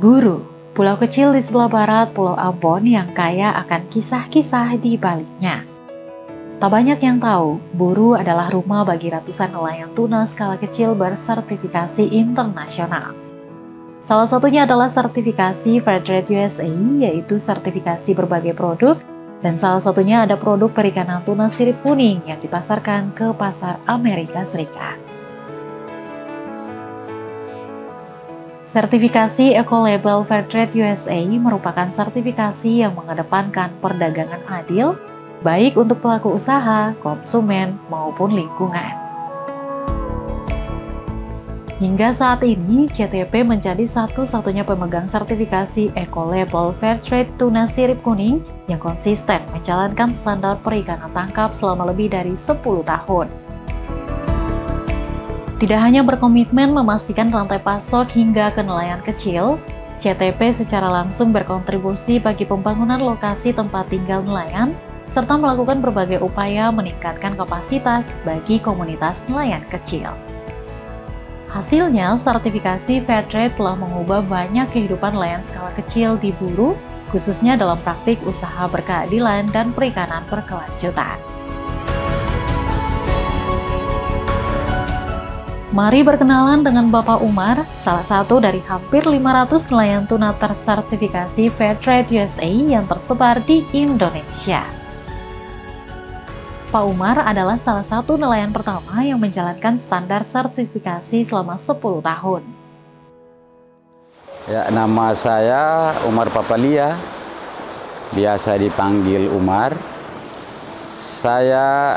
Buru, pulau kecil di sebelah barat Pulau Ambon yang kaya akan kisah-kisah di baliknya. Tak banyak yang tahu, Buru adalah rumah bagi ratusan nelayan tuna skala kecil bersertifikasi internasional. Salah satunya adalah sertifikasi Fairtrade USA, yaitu sertifikasi berbagai produk, dan salah satunya ada produk perikanan tuna sirip kuning yang dipasarkan ke pasar Amerika Serikat. Sertifikasi Ecolabel Fairtrade USA merupakan sertifikasi yang mengedepankan perdagangan adil, baik untuk pelaku usaha, konsumen, maupun lingkungan. Hingga saat ini, CTP menjadi satu-satunya pemegang sertifikasi Ecolabel Fairtrade tuna sirip kuning yang konsisten menjalankan standar perikanan tangkap selama lebih dari 10 tahun. Tidak hanya berkomitmen memastikan rantai pasok hingga ke nelayan kecil, CTP secara langsung berkontribusi bagi pembangunan lokasi tempat tinggal nelayan, serta melakukan berbagai upaya meningkatkan kapasitas bagi komunitas nelayan kecil. Hasilnya, sertifikasi Fairtrade telah mengubah banyak kehidupan nelayan skala kecil di Buru, khususnya dalam praktik usaha berkeadilan dan perikanan berkelanjutan. Mari berkenalan dengan Bapak Umar, salah satu dari hampir 500 nelayan tuna tersertifikasi Fairtrade USA yang tersebar di Indonesia. Pak Umar adalah salah satu nelayan pertama yang menjalankan standar sertifikasi selama 10 tahun. Ya, nama saya Umar Papalia, biasa dipanggil Umar. Saya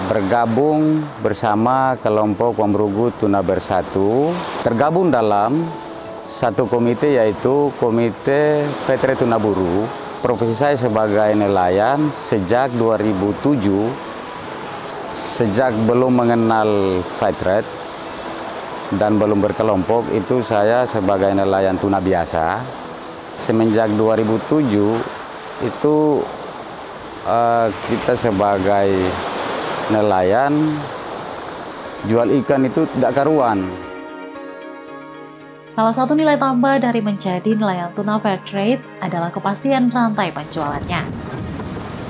bergabung bersama kelompok Pemberugut Tuna Bersatu, tergabung dalam satu komite yaitu Komite Fairtrade Tuna Buru. Profesi saya sebagai nelayan sejak 2007, sejak belum mengenal Fairtrade dan belum berkelompok, itu saya sebagai nelayan tuna biasa. Semenjak 2007 itu kita sebagai nelayan jual ikan itu tidak karuan. Salah satu nilai tambah dari menjadi nelayan tuna Fairtrade adalah kepastian rantai penjualannya.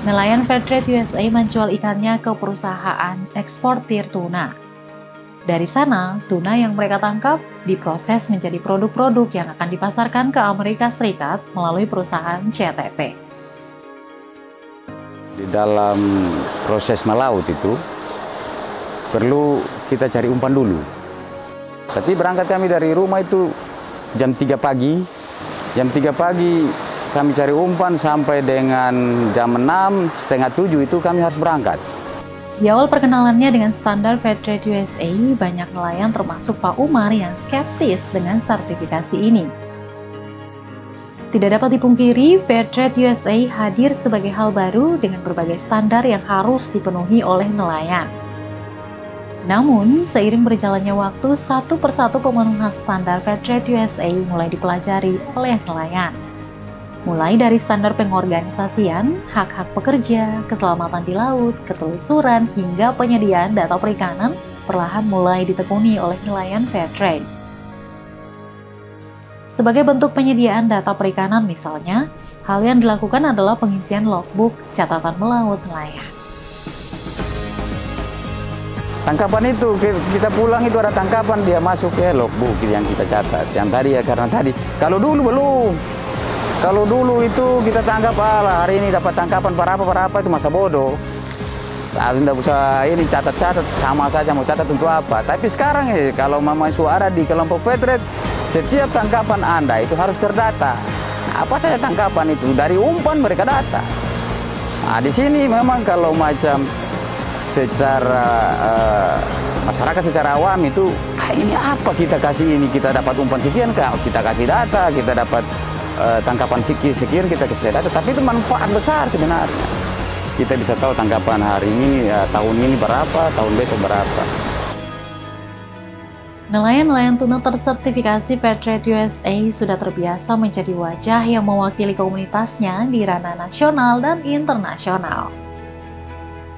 Nelayan Fairtrade USA menjual ikannya ke perusahaan eksportir tuna. Dari sana, tuna yang mereka tangkap diproses menjadi produk-produk yang akan dipasarkan ke Amerika Serikat melalui perusahaan CTP. Di dalam proses melaut itu perlu kita cari umpan dulu. Tapi berangkat kami dari rumah itu jam 3 pagi. Jam 3 pagi kami cari umpan sampai dengan jam 6, setengah 7 itu kami harus berangkat. Di awal perkenalannya dengan standar Fairtrade USA, banyak nelayan termasuk Pak Umar yang skeptis dengan sertifikasi ini. Tidak dapat dipungkiri, Fairtrade USA hadir sebagai hal baru dengan berbagai standar yang harus dipenuhi oleh nelayan. Namun, seiring berjalannya waktu, satu persatu pemenuhan standar Fairtrade USA mulai dipelajari oleh nelayan. Mulai dari standar pengorganisasian, hak-hak pekerja, keselamatan di laut, ketelusuran, hingga penyediaan data perikanan perlahan mulai ditekuni oleh nelayan Fairtrade. Sebagai bentuk penyediaan data perikanan misalnya, hal yang dilakukan adalah pengisian logbook catatan melaut nelayan. Tangkapan itu, kita pulang itu ada tangkapan, dia masuk ya logbook yang kita catat. Yang tadi ya karena tadi, kalau dulu belum. Kalau dulu itu kita tangkap, hari ini dapat tangkapan berapa itu masa bodoh. Tidak usah ini catat-catat, sama saja mau catat untuk apa. Tapi sekarang ya, kalau memang suara di kelompok Fairtrade, setiap tangkapan Anda itu harus terdata. Apa saja tangkapan itu, dari umpan mereka data. Nah, di sini memang kalau macam secara masyarakat secara awam itu, ini apa kita kasih ini, kita dapat umpan sekian, kita kasih data, kita dapat tangkapan sekian, kita kasih data. Tapi itu manfaat besar sebenarnya. Kita bisa tahu tangkapan hari ini, tahun ini berapa, tahun besok berapa. Nelayan-nelayan tuna tersertifikasi Fairtrade USA sudah terbiasa menjadi wajah yang mewakili komunitasnya di ranah nasional dan internasional.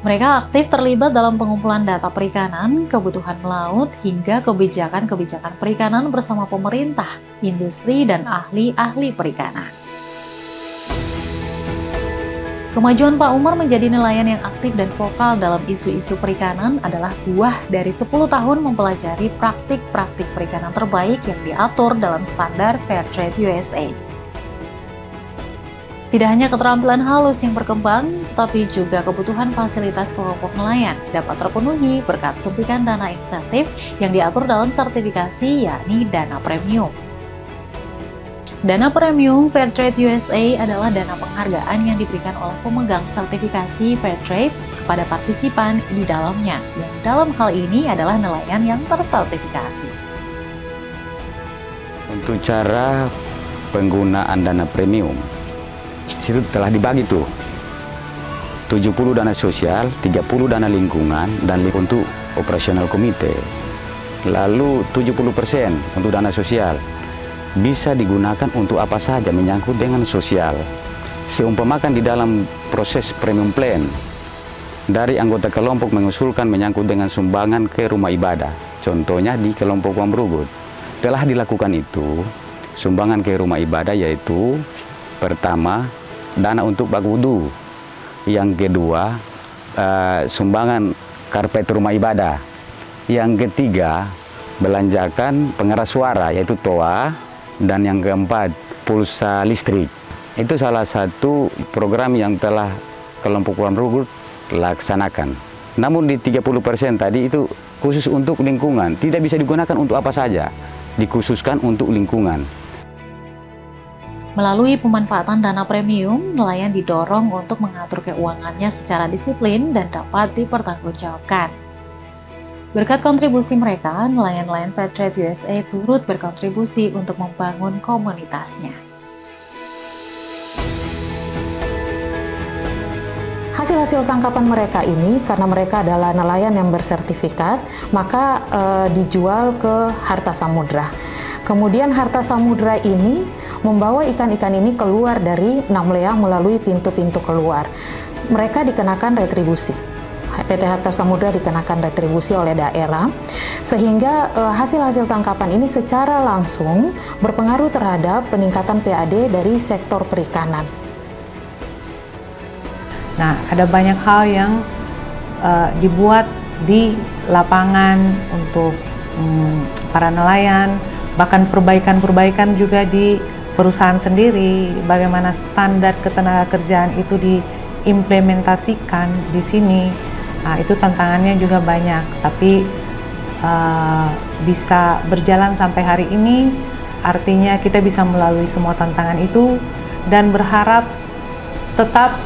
Mereka aktif terlibat dalam pengumpulan data perikanan, kebutuhan melaut, hingga kebijakan-kebijakan perikanan bersama pemerintah, industri, dan ahli-ahli perikanan. Kemajuan Pak Umar menjadi nelayan yang aktif dan vokal dalam isu-isu perikanan adalah buah dari 10 tahun mempelajari praktik-praktik perikanan terbaik yang diatur dalam standar Fairtrade USA. Tidak hanya keterampilan halus yang berkembang, tetapi juga kebutuhan fasilitas kelompok nelayan dapat terpenuhi berkat suntikan dana insentif yang diatur dalam sertifikasi, yakni dana premium. Dana premium Fairtrade USA adalah dana penghargaan yang diberikan oleh pemegang sertifikasi Fairtrade kepada partisipan di dalamnya, yang dalam hal ini adalah nelayan yang tersertifikasi. Untuk cara penggunaan dana premium, situ telah dibagi tuh 70 dana sosial, 30 dana lingkungan, dan untuk operasional komite. Lalu 70% untuk dana sosial bisa digunakan untuk apa saja menyangkut dengan sosial. Seumpamakan di dalam proses premium plan, dari anggota kelompok mengusulkan menyangkut dengan sumbangan ke rumah ibadah. Contohnya di kelompok Wang Brugut telah dilakukan itu, sumbangan ke rumah ibadah yaitu pertama, dana untuk bak wudu. Yang kedua, sumbangan karpet rumah ibadah. Yang ketiga, belanjakan pengeras suara yaitu toa. Dan yang keempat, pulsa listrik. Itu salah satu program yang telah kelompok Wang Brugut laksanakan. Namun di 30% tadi itu khusus untuk lingkungan, tidak bisa digunakan untuk apa saja, dikhususkan untuk lingkungan. Melalui pemanfaatan dana premium, nelayan didorong untuk mengatur keuangannya secara disiplin dan dapat dipertanggungjawabkan. Berkat kontribusi mereka, nelayan-nelayan Fairtrade USA turut berkontribusi untuk membangun komunitasnya. Hasil-hasil tangkapan mereka ini, karena mereka adalah nelayan yang bersertifikat, maka dijual ke Harta Samudra. Kemudian Harta Samudra ini membawa ikan-ikan ini keluar dari Namlea melalui pintu-pintu keluar. Mereka dikenakan retribusi. PT Harta Samudra dikenakan retribusi oleh daerah, sehingga hasil-hasil tangkapan ini secara langsung berpengaruh terhadap peningkatan PAD dari sektor perikanan. Nah, ada banyak hal yang dibuat di lapangan untuk para nelayan, bahkan perbaikan-perbaikan juga di perusahaan sendiri, bagaimana standar ketenagakerjaan itu diimplementasikan di sini. Nah, itu tantangannya juga banyak, tapi bisa berjalan sampai hari ini, artinya kita bisa melalui semua tantangan itu dan berharap tetap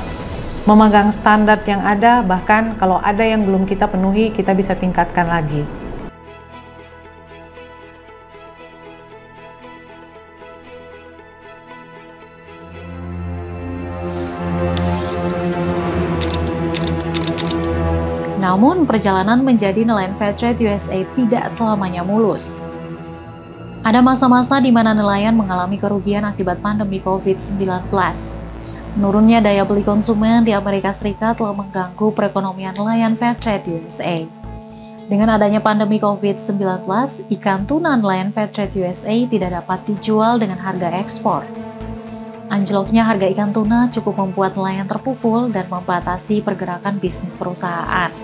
memegang standar yang ada, bahkan kalau ada yang belum kita penuhi, kita bisa tingkatkan lagi. Namun, perjalanan menjadi nelayan Fairtrade USA tidak selamanya mulus. Ada masa-masa di mana nelayan mengalami kerugian akibat pandemi COVID-19. Menurunnya daya beli konsumen di Amerika Serikat telah mengganggu perekonomian nelayan Fairtrade USA. Dengan adanya pandemi COVID-19, ikan tuna nelayan Fairtrade USA tidak dapat dijual dengan harga ekspor. Anjloknya harga ikan tuna cukup membuat nelayan terpukul dan membatasi pergerakan bisnis perusahaan.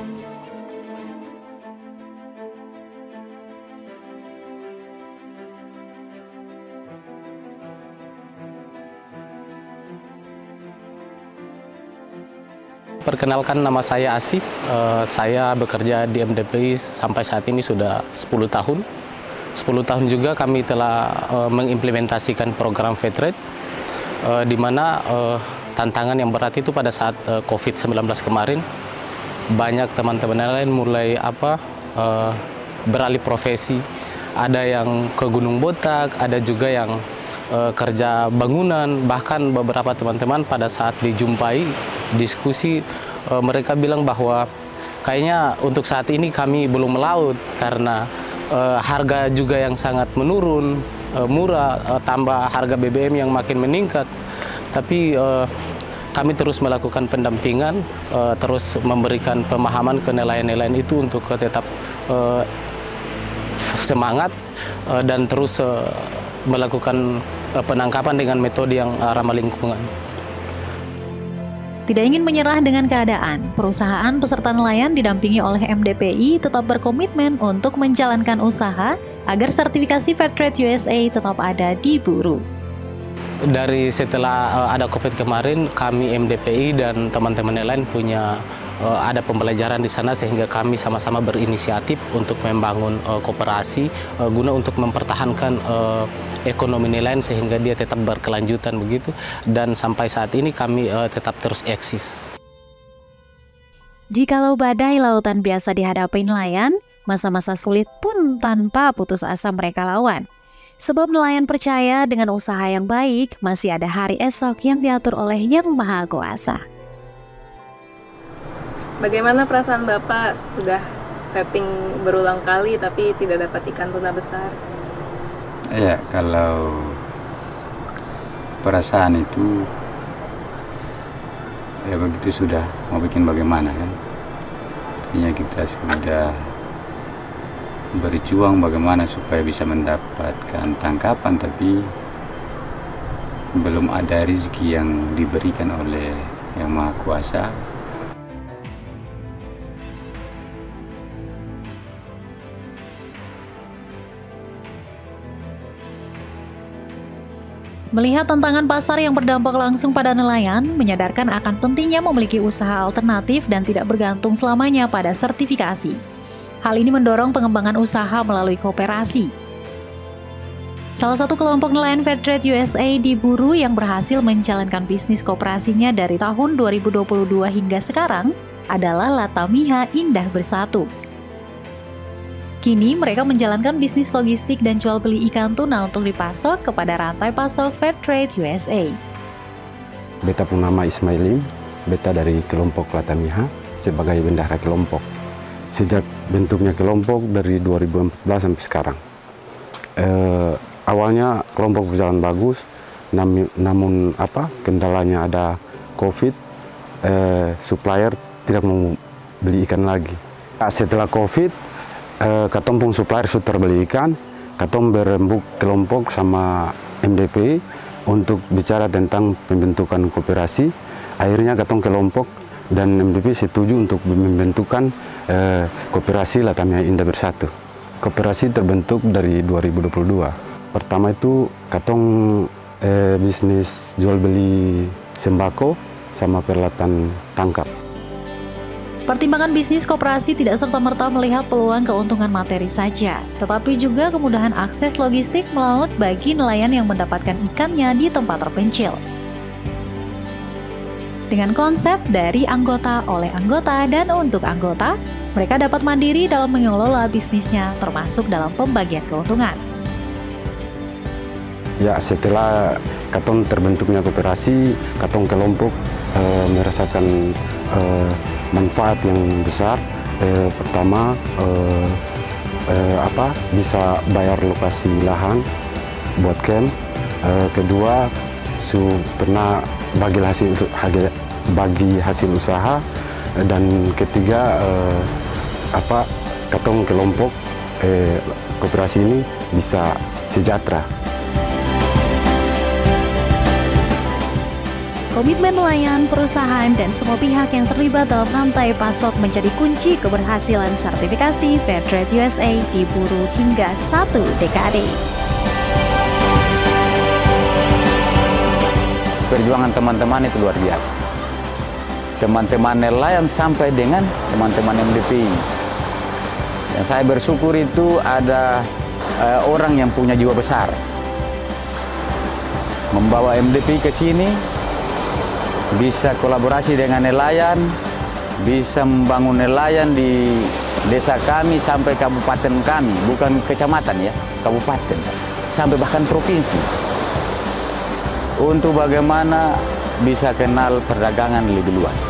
Perkenalkan, nama saya Asis, saya bekerja di MDPI sampai saat ini sudah 10 tahun. 10 tahun juga kami telah mengimplementasikan program Fairtrade, di mana tantangan yang berat itu pada saat COVID-19 kemarin, banyak teman-teman lain mulai beralih profesi. Ada yang ke Gunung Botak, ada juga yang kerja bangunan, bahkan beberapa teman-teman pada saat dijumpai diskusi, mereka bilang bahwa kayaknya untuk saat ini kami belum melaut karena harga juga yang sangat menurun, murah, tambah harga BBM yang makin meningkat. Tapi kami terus melakukan pendampingan, terus memberikan pemahaman ke nelayan-nelayan itu untuk tetap semangat dan terus melakukan penangkapan dengan metode yang ramah lingkungan. Tidak ingin menyerah dengan keadaan, perusahaan peserta nelayan didampingi oleh MDPI tetap berkomitmen untuk menjalankan usaha agar sertifikasi Fairtrade USA tetap ada di Buru. Dari setelah ada COVID kemarin, kami MDPI dan teman-teman nelayan punya ada pembelajaran di sana sehingga kami sama-sama berinisiatif untuk membangun koperasi guna untuk mempertahankan ekonomi nelayan sehingga dia tetap berkelanjutan begitu, dan sampai saat ini kami tetap terus eksis. Jikalau badai lautan biasa dihadapi nelayan, masa-masa sulit pun tanpa putus asa mereka lawan. Sebab nelayan percaya dengan usaha yang baik masih ada hari esok yang diatur oleh Yang Maha Kuasa. Bagaimana perasaan Bapak? Sudah setting berulang kali tapi tidak dapat ikan tuna besar. Ya, kalau perasaan itu ya begitu sudah, mau bikin bagaimana kan. Artinya kita sudah berjuang bagaimana supaya bisa mendapatkan tangkapan, tapi belum ada rezeki yang diberikan oleh Yang Maha Kuasa. Melihat tantangan pasar yang berdampak langsung pada nelayan, menyadarkan akan pentingnya memiliki usaha alternatif dan tidak bergantung selamanya pada sertifikasi. Hal ini mendorong pengembangan usaha melalui koperasi. Salah satu kelompok nelayan Fairtrade USA di Buru yang berhasil menjalankan bisnis koperasinya dari tahun 2022 hingga sekarang adalah Latamiha Indah Bersatu. Kini mereka menjalankan bisnis logistik dan jual beli ikan tuna untuk dipasok kepada rantai pasok Fairtrade USA. Beta pun nama Ismailim, beta dari kelompok Latamiha sebagai bendahara kelompok. Sejak bentuknya kelompok dari 2014 sampai sekarang. Awalnya kelompok berjalan bagus, namun kendalanya ada COVID, supplier tidak mau beli ikan lagi. Setelah COVID, katompung supplier sudah terbeli ikan, katom berembuk kelompok sama MDP untuk bicara tentang pembentukan koperasi. Akhirnya katom kelompok dan MDP setuju untuk membentukkan koperasi Latamiha Indah Bersatu. Koperasi terbentuk dari 2022. Pertama itu katong bisnis jual beli sembako sama peralatan tangkap. Pertimbangan bisnis koperasi tidak serta-merta melihat peluang keuntungan materi saja, tetapi juga kemudahan akses logistik melaut bagi nelayan yang mendapatkan ikannya di tempat terpencil. Dengan konsep dari anggota oleh anggota dan untuk anggota, mereka dapat mandiri dalam mengelola bisnisnya, termasuk dalam pembagian keuntungan. Ya, setelah katong terbentuknya koperasi, katong kelompok merasakan manfaat yang besar. Pertama, bisa bayar lokasi lahan buat camp. Kedua, pernah bagi hasil usaha. Dan ketiga, katong kelompok koperasi ini bisa sejahtera. Komitmen nelayan, perusahaan, dan semua pihak yang terlibat dalam rantai pasok menjadi kunci keberhasilan sertifikasi Fairtrade USA di Buru hingga 1 dekade. Perjuangan teman-teman itu luar biasa. Teman-teman nelayan sampai dengan teman-teman MDPI. Yang saya bersyukur itu ada orang yang punya jiwa besar. Membawa MDPI ke sini, bisa kolaborasi dengan nelayan, bisa membangun nelayan di desa kami sampai kabupaten kami, bukan kecamatan ya, kabupaten, sampai bahkan provinsi. Untuk bagaimana bisa kenal perdagangan lebih luas.